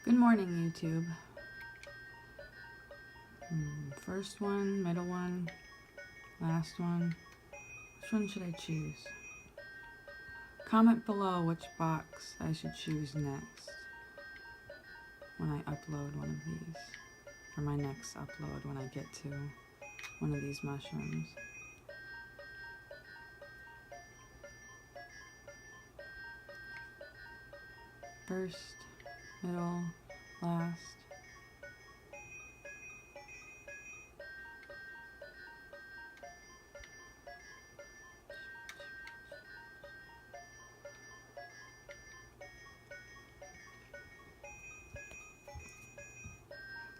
Good morning, YouTube. First one, middle one, last one. Which one should I choose? Comment below which box I should choose next when I upload one of these. For my next upload when I get to one of these mushrooms. First, middle, last.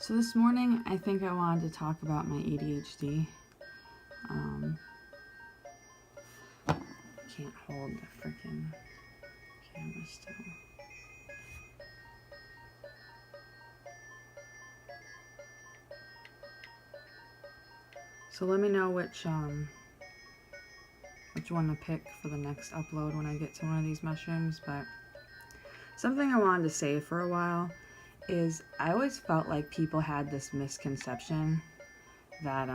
So this morning, I think I wanted to talk about my ADHD. Can't hold the freaking camera still. So let me know which one to pick for the next upload when I get to one of these mushrooms. But something I wanted to say for a while is I always felt like people had this misconception that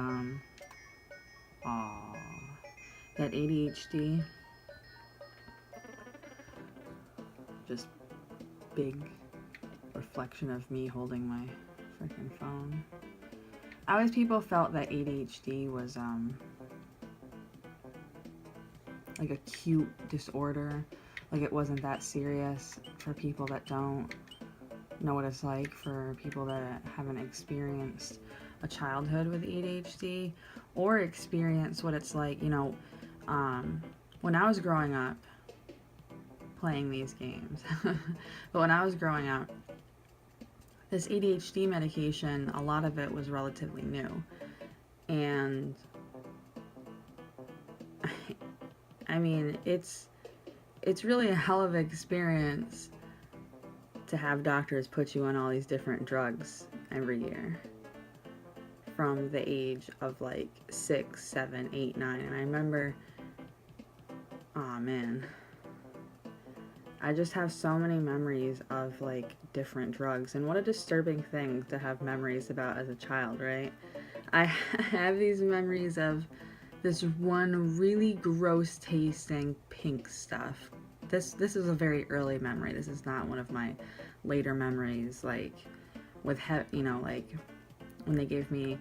that ADHD, just big reflection of me holding my freaking phone. People felt that ADHD was like a cute disorder, like it wasn't that serious for people that don't know what it's like, for people that haven't experienced a childhood with ADHD or experience what it's like, when I was growing up playing these games. But when I was growing up, this ADHD medication, a lot of it was relatively new. And I mean, it's really a hell of an experience to have doctors put you on all these different drugs every year from the age of like 6, 7, 8, 9. And I remember, oh man, I just have so many memories of like different drugs, and what a disturbing thing to have memories about as a child, right? I have these memories of this one really gross tasting pink stuff. This is a very early memory. This is not one of my later memories, like with like when they gave me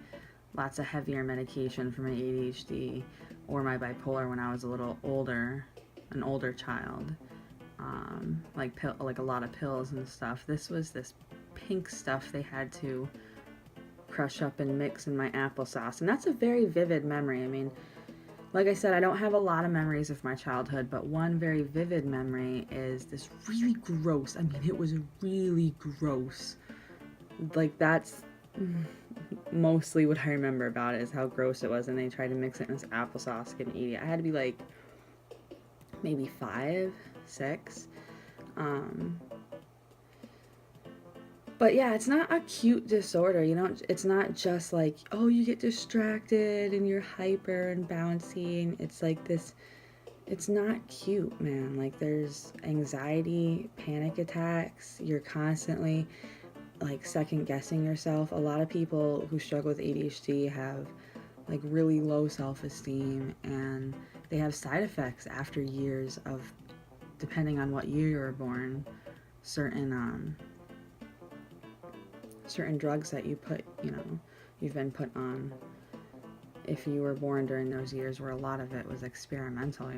lots of heavier medication for my ADHD or my bipolar when I was a little older, an older child. Like a lot of pills and stuff. This was this pink stuff they had to crush up and mix in my applesauce, and that's a very vivid memory. I mean, like I said, I don't have a lot of memories of my childhood, but one very vivid memory is this really gross, I mean, it was really gross. Like, that's mostly what I remember about it, is how gross it was, and they tried to mix it in this applesauce and eat it. I had to be like maybe 5, 6. But yeah, it's not a cute disorder, it's not just like, oh, you get distracted and you're hyper and bouncy, and it's like this, it's not cute, man. Like, there's anxiety, panic attacks, you're constantly like second guessing yourself. A lot of people who struggle with ADHD have like really low self-esteem, and they have side effects after years of, depending on what year you were born, certain drugs that you've been put on if you were born during those years where a lot of it was experimental,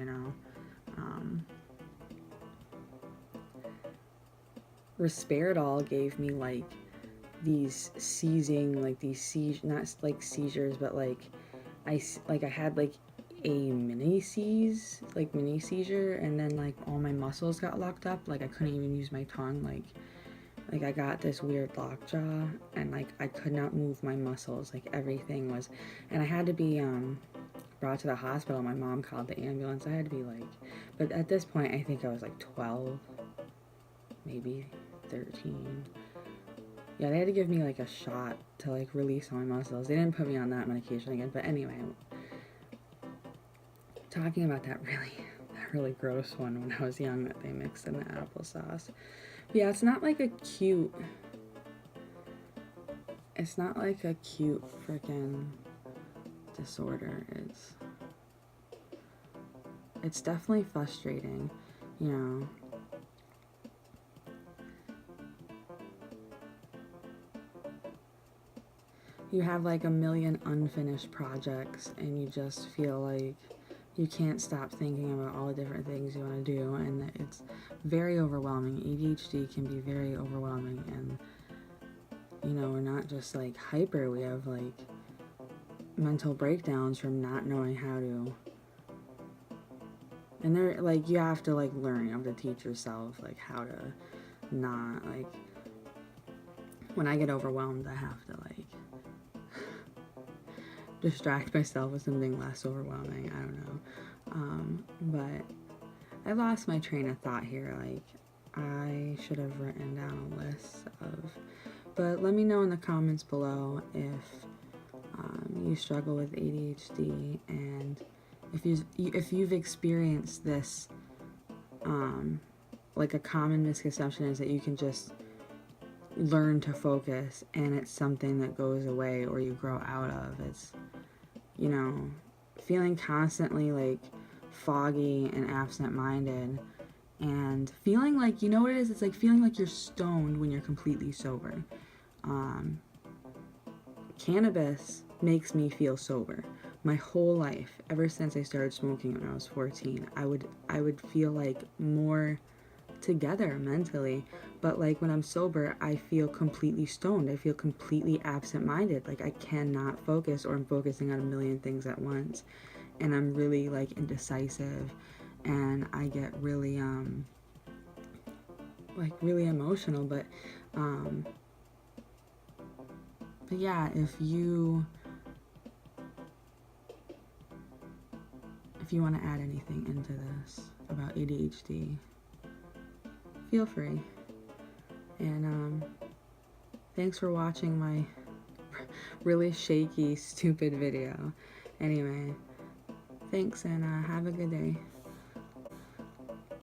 Risperidol gave me like these not like seizures, but like I had like a mini seizure, and then like all my muscles got locked up, like I couldn't even use my tongue, like I got this weird lockjaw, and like I could not move my muscles, like everything was, and I had to be brought to the hospital. My mom called the ambulance. I had to be like, but at this point I think I was like 12, maybe 13. Yeah, they had to give me like a shot to like release all my muscles. They didn't put me on that medication again, but anyway, talking about that really gross one when I was young that they mixed in the applesauce. But yeah, it's not like a cute it's not like a cute freaking disorder. It's definitely frustrating, you know. You have like a million unfinished projects and you just feel like you can't stop thinking about all the different things you want to do, and it's very overwhelming. ADHD can be very overwhelming, and you know, we're not just like hyper, we have like mental breakdowns from not knowing how to, and they're like, you have to like learn, you have to teach yourself like how to not like, when I get overwhelmed I have to like distract myself with something less overwhelming. I don't know. But I lost my train of thought here. Like, I should have written down a list of. But let me know in the comments below if you struggle with ADHD, and if you've experienced this. Like, a common misconception is that you can just learn to focus and it's something that goes away or you grow out of. It's, you know, feeling constantly like foggy and absent-minded, and feeling like, you know what it is? It's like feeling like you're stoned when you're completely sober. Cannabis makes me feel sober. My whole life, ever since I started smoking when I was 14, I would feel like more together mentally, but like when I'm sober I feel completely stoned. I feel completely absent-minded, like I cannot focus, or I'm focusing on a million things at once, and I'm really like indecisive, and I get really like really emotional. But yeah, if you want to add anything into this about ADHD, feel free. And thanks for watching my really shaky, stupid video. Anyway, thanks, and have a good day.